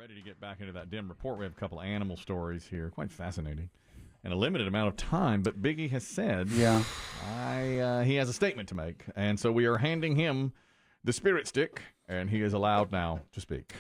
ready to get back into that Demm report. We have a couple of animal stories here, quite fascinating, and a limited amount of time. But Biggie has said, he has a statement to make, and so we are handing him the spirit stick, and he is allowed now to speak.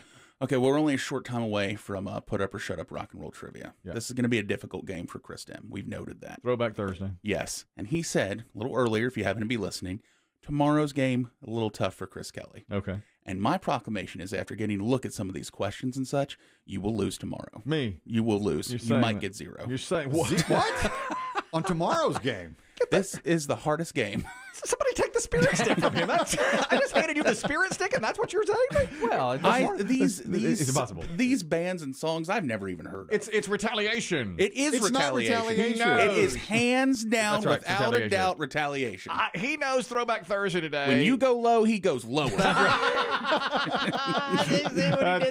Okay, well, we're only a short time away from Put Up or Shut Up Rock and Roll Trivia. Yeah. This is going to be a difficult game for Chris Demm. We've noted that. Throwback Thursday. Yes, and he said a little earlier, if you happen to be listening, tomorrow's game, a little tough for Chris Kelly. Okay. And my proclamation is after getting a look at some of these questions and such, you will lose tomorrow. Me? You will lose. You might get zero. You're saying what? What? On tomorrow's game. This is the hardest game. Somebody take the spirit stick from him. I just handed you the spirit stick, and that's what you're saying? Well, these it's impossible. These bands and songs I've never even heard of. It's retaliation. It is It's not retaliation. It is hands down, That's right, without a doubt, retaliation. He knows Throwback Thursday today. When you go low, he goes lower. That's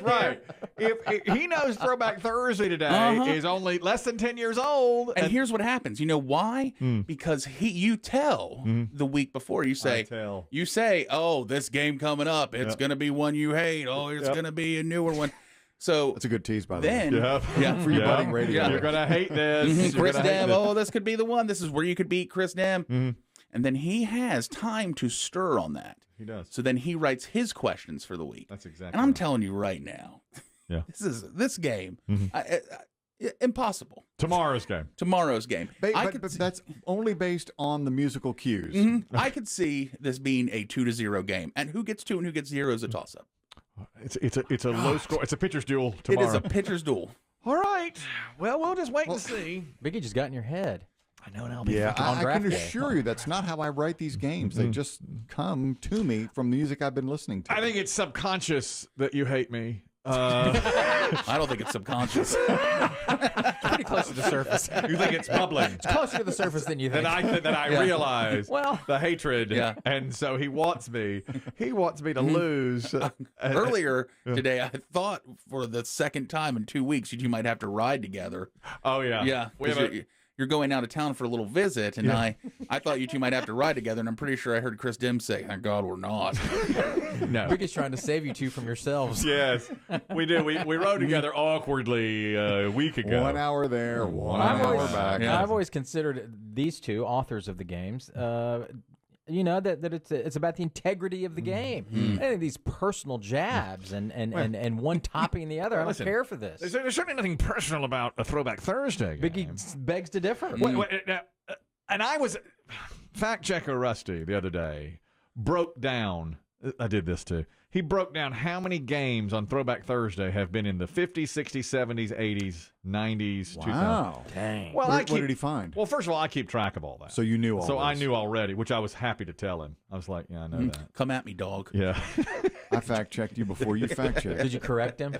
right. If he knows Throwback Thursday today is only less than 10 years old. And here's what happens. You know why? Because you tell the week before. You say, oh, this game coming up, it's going to be one you hate. Oh, it's going to be a newer one. So that's a good tease, by the way. Yeah, for your budding radio. You're gonna hate this. Chris Demm. Oh, this could be the one. This is where you could beat Chris Demm. And then he has time to stir on that. He does. So then he writes his questions for the week. That's exactly. And I'm right. telling you right now, this game, impossible. Tomorrow's game. Tomorrow's game. But that's only based on the musical cues. I could see this being a 2-0 game, and who gets 2 and who gets 0 is a toss-up. It's a low score. It's a pitcher's duel tomorrow. It is a pitcher's duel. All right. Well, we'll just wait and see. Biggie just got in your head. I know, and I'll be Yeah, on I draft can day. assure you that's not how I write these games. They just come to me from the music I've been listening to. I think it's subconscious that you hate me. I don't think it's subconscious. Pretty close to the surface. You think it's bubbling? It's closer to the surface than you think. That I realize the hatred, and so he wants me. He wants me to lose. Earlier today, I thought for the second time in 2 weeks you might have to ride together. Oh yeah, yeah. You're going out of town for a little visit, and I thought you two might have to ride together, and I'm pretty sure I heard Chris Demm say, "Thank God we're not." No. Biggie's trying to save you two from yourselves. Yes, we did. We rode together awkwardly a week ago. 1 hour there, 1 hour back. Yeah. I've always considered these two authors of the games. That it's about the integrity of the game. I think these personal jabs and one topping the other. I don't care for this. There's certainly nothing personal about a Throwback Thursday game. Biggie begs to differ. And I was fact checker Rusty the other day broke down. I did this too. He broke down how many games on Throwback Thursday have been in the 50s, 60s, 70s, 80s, 90s, 2000s. Wow. Dang. Well, what did he find? Well, first of all, I keep track of all that. So you knew all So this. I knew already, which I was happy to tell him. I was like, yeah, I know that. Come at me, dog. Yeah. I fact-checked you before you fact-checked. Did you correct him?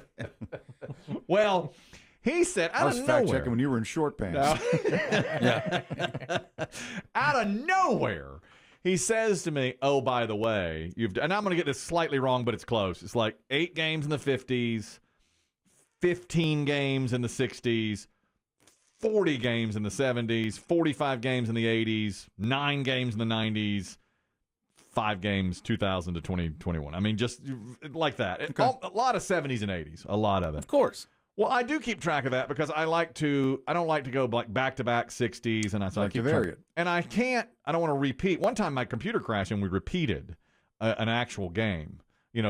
Well, he said I out was of nowhere. fact-checking when you were in short pants. Out of nowhere, he says to me, "Oh, by the way, and I'm going to get this slightly wrong, but it's close. It's like 8 games in the 50s, 15 games in the 60s, 40 games in the 70s, 45 games in the 80s, 9 games in the 90s, 5 games 2000 to 2021. I mean, just like that. Okay. A lot of 70s and 80s, a lot of it. Of course. Well, I do keep track of that because I don't like to go like back-to-back 60s, and I Like to vary it. And I don't want to repeat. One time my computer crashed, and we repeated an actual game,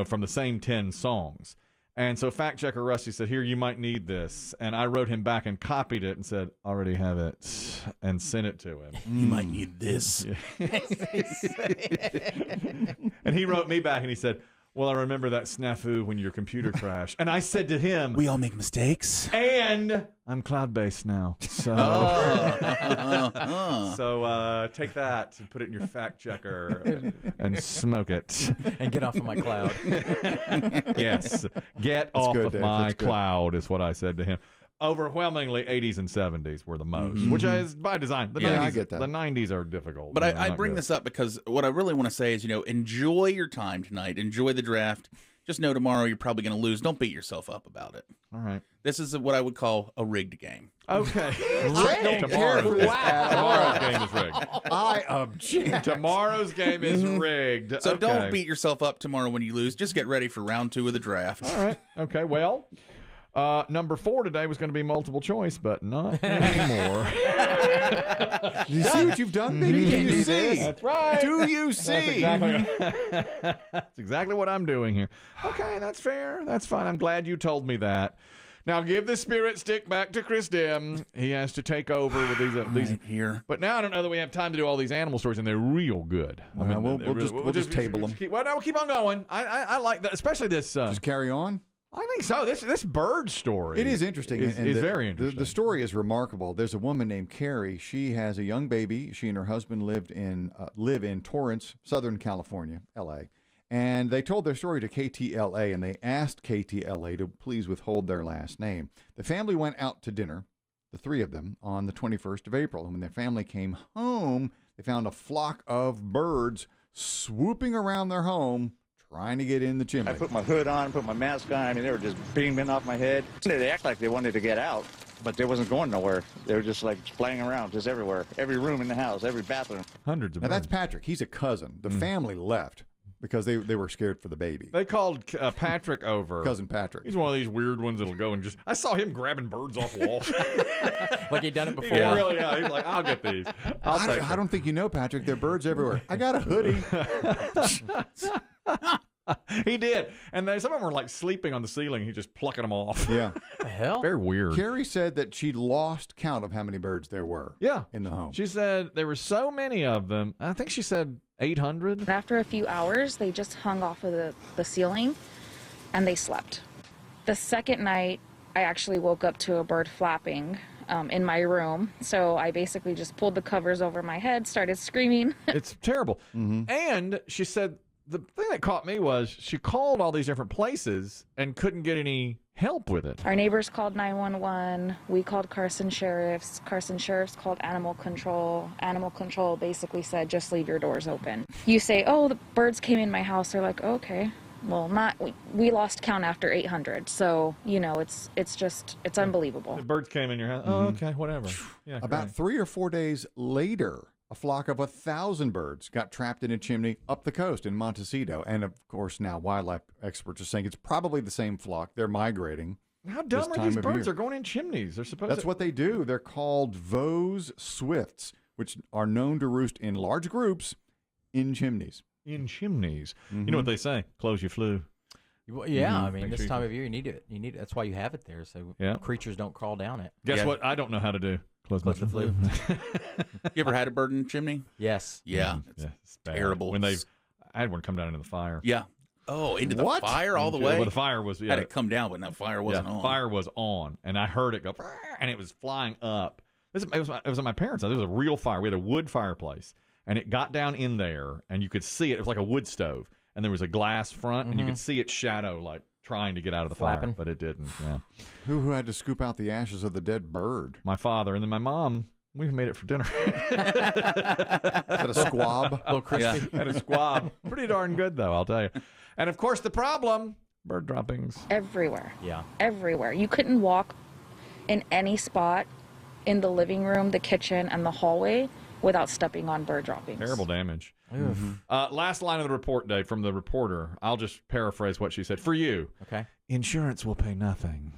from the same 10 songs. And so fact checker Rusty said, here, you might need this. And I wrote him back and copied it and said, already have it, and sent it to him. You might need this. And he wrote me back, and he said, well, I remember that snafu when your computer crashed. And I said to him, We all make mistakes. And I'm cloud-based now. So, so take that and put it in your fact checker and smoke it. And get off of my cloud. Yes. Get off good, of Dave. my That's good. cloud is what I said to him. Overwhelmingly, 80s and 70s were the most, which is by design. The 90s, I get that. The 90s are difficult. But I not bring good. this up because what I really want to say is, enjoy your time tonight. Enjoy the draft. Just know tomorrow you're probably going to lose. Don't beat yourself up about it. All right. This is what I would call a rigged game. Okay. Wow. Tomorrow's game is rigged. I object. Tomorrow's game is rigged. So Okay. don't beat yourself up tomorrow when you lose. Just get ready for round 2 of the draft. All right. Okay. Well, Number 4 today was going to be multiple choice, but not anymore. Do you see what you've done, Biggie? Do you see? That's right. Do you see? That's exactly what I'm doing here. Okay, that's fair. That's fine. I'm glad you told me that. Now give the spirit stick back to Chris Demm. He has to take over with these here. But now I don't know that we have time to do all these animal stories, and they're real good. We'll just table them. We'll keep on going. I like that, especially this. Just carry on. I think so. This bird story. It is interesting. It's very interesting. The story is remarkable. There's a woman named Carrie. She has a young baby. She and her husband live in Torrance, Southern California, L.A. And they told their story to KTLA, and they asked KTLA to please withhold their last name. The family went out to dinner, the 3 of them, on the 21st of April. And when their family came home, they found a flock of birds swooping around their home, trying to get in the chimney. I put my hood on, put my mask on. I mean, they were just beaming off my head. They act like they wanted to get out, but they wasn't going nowhere. They were just like flying around just everywhere. Every room in the house, every bathroom. Hundreds of Now, birds. that's Patrick. He's a cousin. The family left because they were scared for the baby. They called Patrick over. Cousin Patrick. He's one of these weird ones that'll go and just... I saw him grabbing birds off walls. Like he'd done it before. Yeah, really, yeah. He's like, I'll get these. I don't think you know, Patrick. There are birds everywhere. I got a hoodie. He did. And some of them were like sleeping on the ceiling. He just plucking them off. Yeah. The hell? Very weird. Carrie said that she lost count of how many birds there were in the home. She said there were so many of them. I think she said 800. After a few hours, they just hung off of the ceiling and they slept. The second night, I actually woke up to a bird flapping in my room. So I basically just pulled the covers over my head, started screaming. It's terrible. And she said the thing that caught me was she called all these different places and couldn't get any help with it. Our neighbors called 911. We called Carson Sheriffs. Carson Sheriffs called Animal Control. Animal Control basically said, just leave your doors open. You say, oh, the birds came in my house. They're like, okay. Well, we lost count after 800. So, it's unbelievable. The birds came in your house. Oh, okay, whatever. Yeah, About 3 or 4 days later, a flock of 1,000 birds got trapped in a chimney up the coast in Montecito. And, of course, now wildlife experts are saying it's probably the same flock. They're migrating. How dumb are these birds? They're going in chimneys. They're supposed That's to... what they do. They're called Vose swifts, which are known to roost in large groups in chimneys. In chimneys. You know what they say? Close your flue. Yeah, I mean, this time of year, you need it. That's why you have it there, so creatures don't crawl down it. Guess what I don't know how to do? Close the flue. You ever had a bird in the chimney? Yes. Yeah. It's terrible. I had one come down into the fire. Yeah. Oh, into the fire all the way? Well, the fire was... Had it come down, but that fire wasn't on. Fire was on, and I heard it go, and it was flying up. It was at my parents' house. It was a real fire. We had a wood fireplace, and it got down in there, and you could see it. It was like a wood stove, and there was a glass front, and you could see its shadow, like, trying to get out of the fire, but it didn't. Yeah. Who had to scoop out the ashes of the dead bird? My father, and then my mom. We made it for dinner. Had a squab? A little crispy. Had a squab. Pretty darn good, though, I'll tell you. And, of course, the problem, bird droppings. Everywhere. Yeah. Everywhere. You couldn't walk in any spot in the living room, the kitchen, and the hallway without stepping on bird droppings. Terrible damage. Last line of the report, Dave, from the reporter. I'll just paraphrase what she said. For you, okay. Insurance will pay nothing.